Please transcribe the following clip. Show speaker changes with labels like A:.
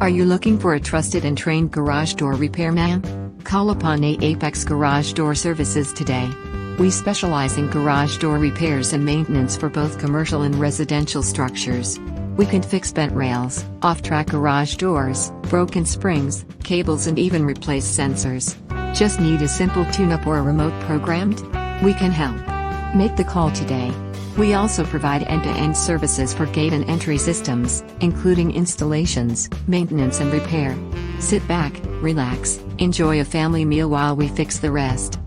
A: Are you looking for a trusted and trained garage door repairman? Call upon AAPex Garage Door Services today. We specialize in garage door repairs and maintenance for both commercial and residential structures. We can fix bent rails, off-track garage doors, broken springs, cables, and even replace sensors. Just need a simple tune-up or a remote programmed? We can help. Make the call today. We also provide end-to-end services for gate and entry systems, including installations, maintenance and repair. Sit back, relax, enjoy a family meal while we fix the rest.